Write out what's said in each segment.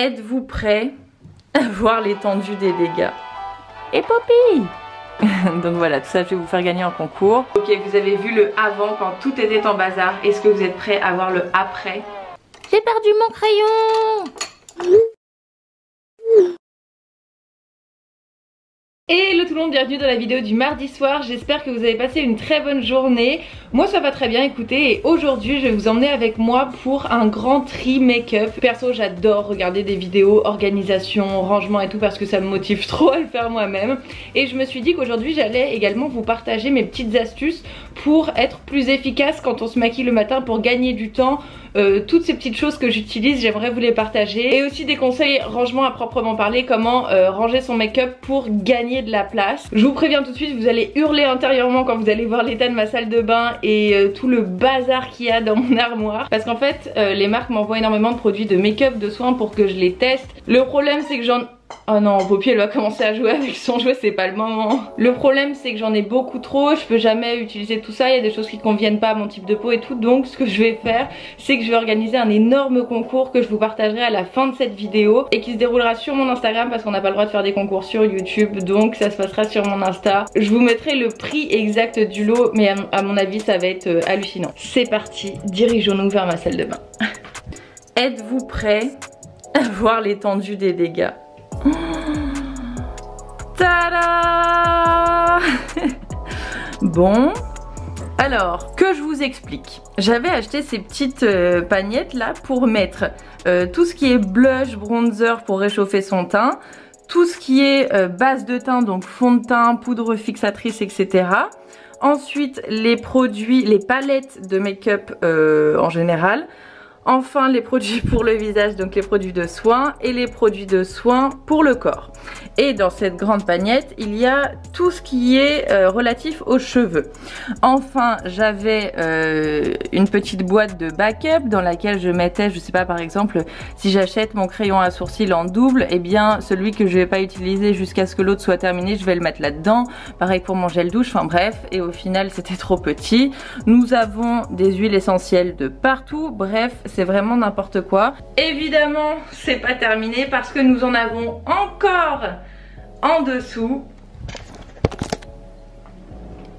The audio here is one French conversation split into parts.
Êtes-vous prêts à voir l'étendue des dégâts? Et Poppy donc voilà, tout ça je vais vous faire gagner en concours. Ok, vous avez vu le avant quand tout était en bazar. Est-ce que vous êtes prêts à voir le après? J'ai perdu mon crayon. Hello tout le monde, bienvenue dans la vidéo du mardi soir. J'espère que vous avez passé une très bonne journée. Moi ça va très bien, écoutez, et aujourd'hui je vais vous emmener avec moi pour un grand tri make-up. Perso j'adore regarder des vidéos organisation, rangement et tout parce que ça me motive trop à le faire moi-même. Et je me suis dit qu'aujourd'hui j'allais également vous partager mes petites astuces pour être plus efficace quand on se maquille le matin, pour gagner du temps. Toutes ces petites choses que j'utilise, j'aimerais vous les partager. Et aussi des conseils rangement à proprement parler, comment ranger son make-up pour gagner de la place. Je vous préviens tout de suite, vous allez hurler intérieurement quand vous allez voir l'état de ma salle de bain et tout le bazar qu'il y a dans mon armoire. Parce qu'en fait, les marques m'envoient énormément de produits de make-up, de soins pour que je les teste. Le problème c'est que j'en... Oh non, Poppy elle va commencer à jouer avec son jouet, c'est pas le moment. Le problème c'est que j'en ai beaucoup trop, je peux jamais utiliser tout ça, il y a des choses qui conviennent pas à mon type de peau et tout. Donc ce que je vais faire, c'est que je vais organiser un énorme concours que je vous partagerai à la fin de cette vidéo et qui se déroulera sur mon Instagram parce qu'on n'a pas le droit de faire des concours sur YouTube. Donc ça se passera sur mon Insta. Je vous mettrai le prix exact du lot, mais à mon avis ça va être hallucinant. C'est parti, dirigeons-nous vers ma salle de bain. Êtes-vous prêts à voir l'étendue des dégâts? Tada! Bon, alors que je vous explique. J'avais acheté ces petites pagnettes là pour mettre tout ce qui est blush, bronzer pour réchauffer son teint, tout ce qui est base de teint, donc fond de teint, poudre fixatrice, etc. Ensuite les produits, les palettes de make-up en général. Enfin les produits pour le visage, donc les produits de soins, et les produits de soins pour le corps. Et dans cette grande pagnette, il y a tout ce qui est relatif aux cheveux. Enfin, j'avais une petite boîte de backup dans laquelle je mettais, je sais pas, par exemple, si j'achète mon crayon à sourcils en double, et bien celui que je vais pas utiliser jusqu'à ce que l'autre soit terminé, je vais le mettre là-dedans. Pareil pour mon gel douche, enfin bref, et au final c'était trop petit. Nous avons des huiles essentielles de partout, bref, c'est vraiment n'importe quoi. Évidemment, c'est pas terminé parce que nous en avons encore en dessous.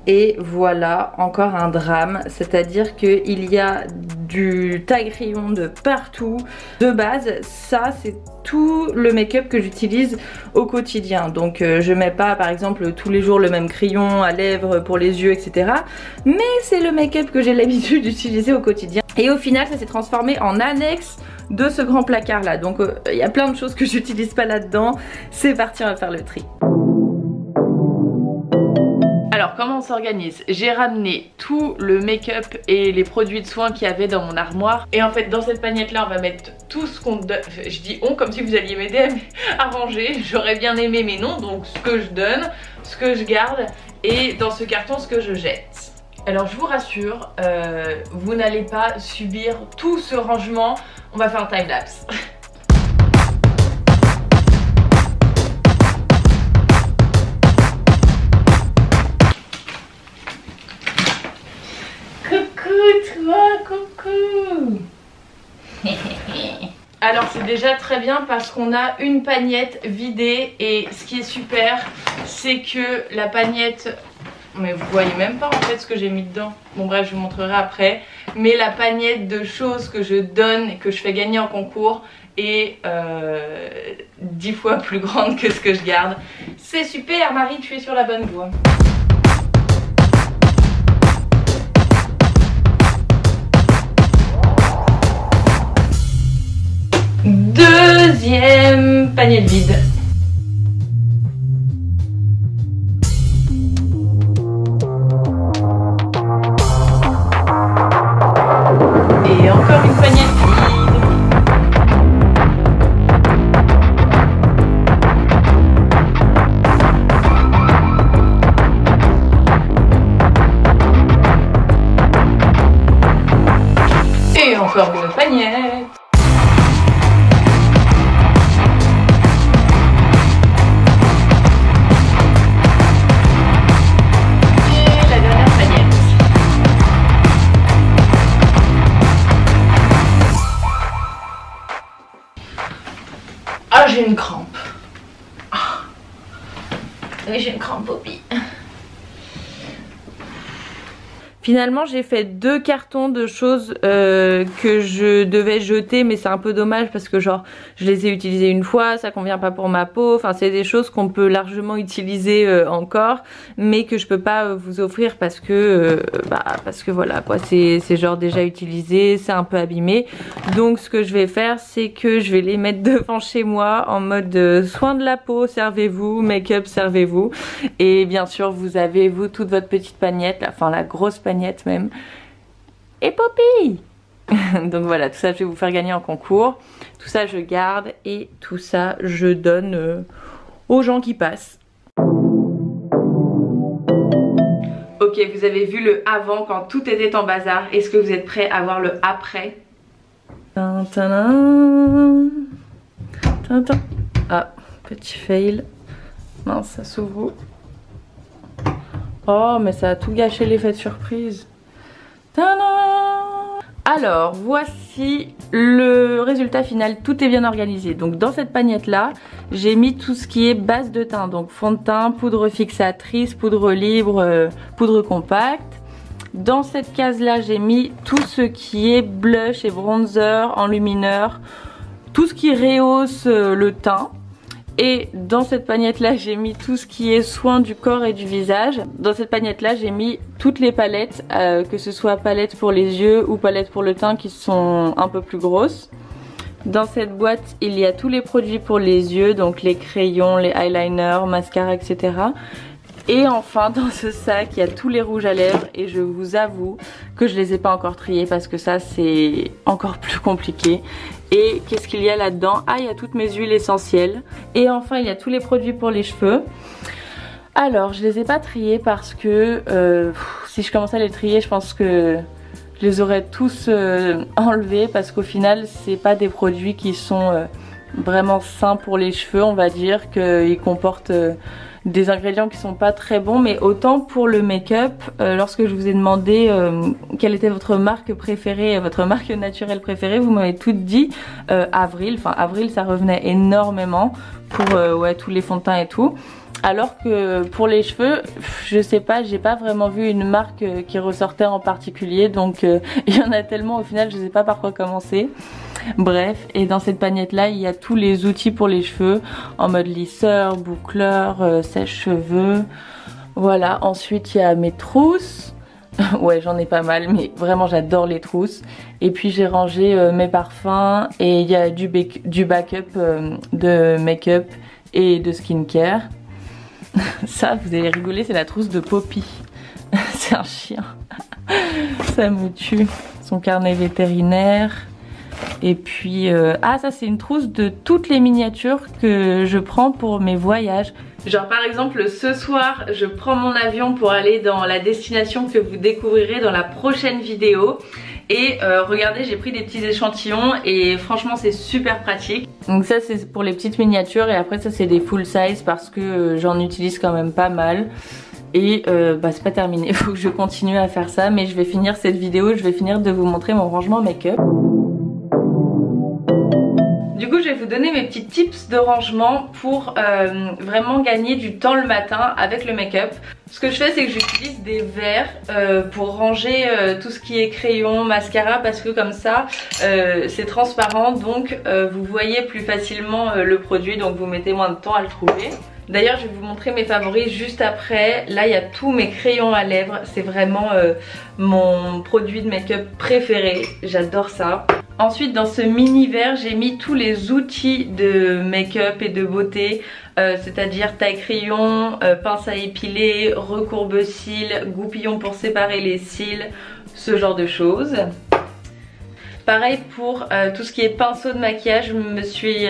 Et voilà, encore un drame, c'est-à-dire qu'il y a du taille-crayon de partout. De base, ça c'est tout le make-up que j'utilise au quotidien. Donc je mets pas par exemple tous les jours le même crayon à lèvres pour les yeux, etc. Mais c'est le make-up que j'ai l'habitude d'utiliser au quotidien. Et au final ça s'est transformé en annexe de ce grand placard là. Donc il y a plein de choses que j'utilise pas là-dedans. C'est parti, on va faire le tri. Alors comment on s'organise? J'ai ramené tout le make-up et les produits de soins qu'il y avait dans mon armoire. Et en fait dans cette pagnette là on va mettre tout ce qu'on donne. Je dis on comme si vous alliez m'aider à ranger. J'aurais bien aimé mais non. Donc ce que je donne, ce que je garde, et dans ce carton ce que je jette. Alors je vous rassure, vous n'allez pas subir tout ce rangement. On va faire un time-lapse. Coucou. Alors c'est déjà très bien parce qu'on a une pagnette vidée. Et ce qui est super, c'est que la pagnette... Mais vous voyez même pas en fait ce que j'ai mis dedans. Bon bref, je vous montrerai après. Mais la pagnette de choses que je donne et que je fais gagner en concours est 10 fois plus grande que ce que je garde. C'est super Marie, tu es sur la bonne voie. Deuxième panier de vide. Et encore une panier de vide. Et encore une pagnette. Ah, j'ai une crampe. Ah. Oui, j'ai une crampe Poppy. Finalement j'ai fait 2 cartons de choses que je devais jeter, mais c'est un peu dommage parce que genre je les ai utilisées une fois, ça convient pas pour ma peau, enfin c'est des choses qu'on peut largement utiliser encore, mais que je peux pas vous offrir parce que voilà quoi, c'est genre déjà utilisé, c'est un peu abîmé. Donc ce que je vais faire, c'est que je vais les mettre devant chez moi en mode soin de la peau, servez-vous, make-up, servez-vous, et bien sûr vous avez vous toute votre petite pagnette, enfin la grosse pagnette même, et Poppy. Donc voilà, tout ça je vais vous faire gagner en concours, tout ça je garde et tout ça je donne aux gens qui passent. Ok, vous avez vu le avant quand tout était en bazar, est-ce que vous êtes prêts à voir le après? Ah, petit fail, mince ça s'ouvre. Oh mais ça a tout gâché l'effet de surprise. Tadam! Alors voici le résultat final, tout est bien organisé. Donc dans cette pagnette là, j'ai mis tout ce qui est base de teint, donc fond de teint, poudre fixatrice, poudre libre, poudre compacte. Dans cette case là, j'ai mis tout ce qui est blush et bronzer, enlumineur, tout ce qui rehausse le teint. Et dans cette pagnette là j'ai mis tout ce qui est soin du corps et du visage. Dans cette pagnette là j'ai mis toutes les palettes, que ce soit palettes pour les yeux ou palettes pour le teint qui sont un peu plus grosses. Dans cette boîte il y a tous les produits pour les yeux, donc les crayons, les eyeliners, mascara, etc. Et enfin dans ce sac il y a tous les rouges à lèvres, et je vous avoue que je les ai pas encore triés parce que ça c'est encore plus compliqué. Et qu'est-ce qu'il y a là-dedans? Ah, il y a toutes mes huiles essentielles. Et enfin il y a tous les produits pour les cheveux. Alors je les ai pas triés parce que si je commençais à les trier je pense que je les aurais tous enlevés, parce qu'au final c'est pas des produits qui sont vraiment sains pour les cheveux, on va dire qu'ils comportent des ingrédients qui sont pas très bons. Mais autant pour le make-up, lorsque je vous ai demandé quelle était votre marque préférée, votre marque naturelle préférée, vous m'avez toutes dit Avril. Enfin Avril ça revenait énormément pour ouais, tous les fonds de teint et tout. Alors que pour les cheveux, je sais pas, j'ai pas vraiment vu une marque qui ressortait en particulier, donc il y en a tellement au final je sais pas par quoi commencer. Bref, et dans cette pagnette là il y a tous les outils pour les cheveux en mode lisseur, boucleur, sèche-cheveux. Voilà, ensuite il y a mes trousses. Ouais, j'en ai pas mal, mais vraiment j'adore les trousses. Et puis j'ai rangé mes parfums, et il y a du backup de make-up et de skincare. Ça vous allez rigoler, c'est la trousse de Poppy. C'est un chien. Ça me tue. Son carnet vétérinaire. Et puis ah, ça c'est une trousse de toutes les miniatures que je prends pour mes voyages. Genre par exemple ce soir je prends mon avion pour aller dans la destination que vous découvrirez dans la prochaine vidéo. Et regardez, j'ai pris des petits échantillons et franchement c'est super pratique. Donc ça c'est pour les petites miniatures, et après ça c'est des full size parce que j'en utilise quand même pas mal. Et bah c'est pas terminé, il faut que je continue à faire ça, mais je vais finir cette vidéo, je vais finir de vous montrer mon rangement make-up. Du coup je vais vous donner mes petits tips de rangement pour vraiment gagner du temps le matin avec le make-up. Ce que je fais c'est que j'utilise des verres pour ranger tout ce qui est crayon, mascara, parce que comme ça c'est transparent, donc vous voyez plus facilement le produit, donc vous mettez moins de temps à le trouver. D'ailleurs je vais vous montrer mes favoris juste après. Là il y a tous mes crayons à lèvres, c'est vraiment mon produit de make-up préféré, j'adore ça. Ensuite dans ce mini verre j'ai mis tous les outils de make-up et de beauté, c'est-à-dire taille-crayon, pince à épiler, recourbe-cils, goupillon pour séparer les cils, ce genre de choses. Pareil pour tout ce qui est pinceau de maquillage, je me suis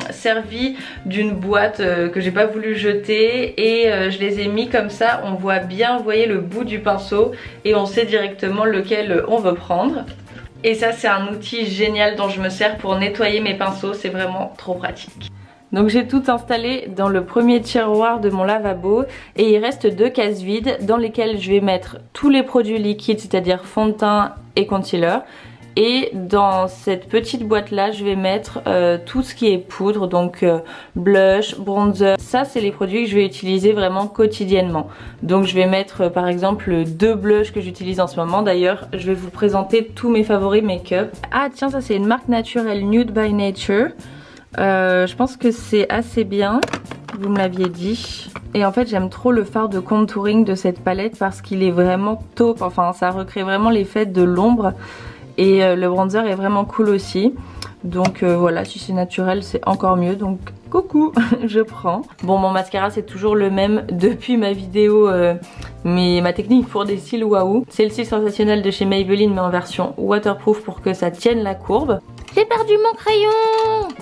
servi d'une boîte que j'ai pas voulu jeter, et je les ai mis comme ça, on voit bien, vous voyez, le bout du pinceau et on sait directement lequel on veut prendre. Et ça c'est un outil génial dont je me sers pour nettoyer mes pinceaux, c'est vraiment trop pratique. Donc j'ai tout installé dans le premier tiroir de mon lavabo, et il reste 2 cases vides dans lesquelles je vais mettre tous les produits liquides, c'est-à-dire fond de teint et concealer. Et dans cette petite boîte là je vais mettre tout ce qui est poudre, donc blush, bronzer. Ça c'est les produits que je vais utiliser vraiment quotidiennement. Donc je vais mettre par exemple 2 blushs que j'utilise en ce moment. D'ailleurs je vais vous présenter tous mes favoris make-up. Ah tiens, ça c'est une marque naturelle, Nude by Nature. Je pense que c'est assez bien, vous me l'aviez dit. Et en fait j'aime trop le fard de contouring de cette palette parce qu'il est vraiment taupe. Enfin ça recrée vraiment l'effet de l'ombre. Et le bronzer est vraiment cool aussi. Donc voilà, si c'est naturel c'est encore mieux. Donc coucou, je prends. Bon, mon mascara c'est toujours le même depuis ma vidéo, ma technique pour des cils waouh. C'est le cil sensationnel de chez Maybelline mais en version waterproof pour que ça tienne la courbe. J'ai perdu mon crayon!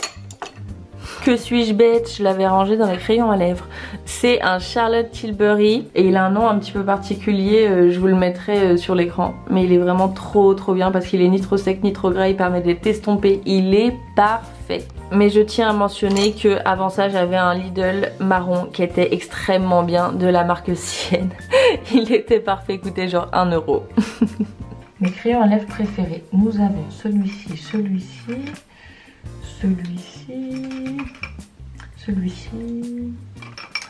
Que suis-je bête, je l'avais rangé dans les crayons à lèvres. C'est un Charlotte Tilbury et il a un nom un petit peu particulier, je vous le mettrai sur l'écran. Mais il est vraiment trop bien parce qu'il est ni trop sec ni trop gras, il permet de t'estomper, il est parfait. Mais je tiens à mentionner que avant ça j'avais un Lidl marron qui était extrêmement bien de la marque Sienne. Il était parfait, il coûtait genre 1 €. Mes crayons à lèvres préférés, nous avons celui-ci, celui-ci, celui-ci.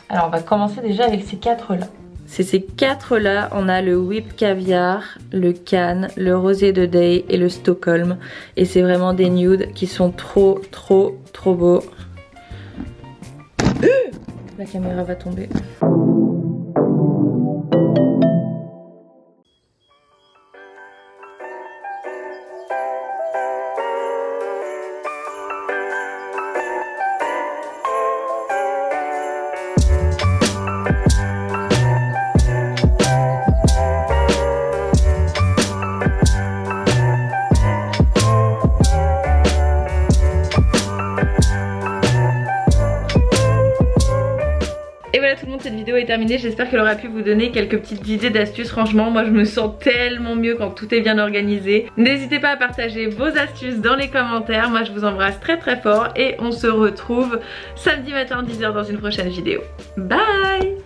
Alors on va commencer déjà avec ces 4 là. C'est ces 4 là, on a le Whip Caviar, le Cannes, le Rosé de Day et le Stockholm. Et c'est vraiment des nudes qui sont trop beaux. La caméra va tomber. Et voilà tout le monde, cette vidéo est terminée, j'espère qu'elle aura pu vous donner quelques petites idées d'astuces. Franchement moi je me sens tellement mieux quand tout est bien organisé. N'hésitez pas à partager vos astuces dans les commentaires, moi je vous embrasse très fort et on se retrouve samedi matin 10 h dans une prochaine vidéo. Bye.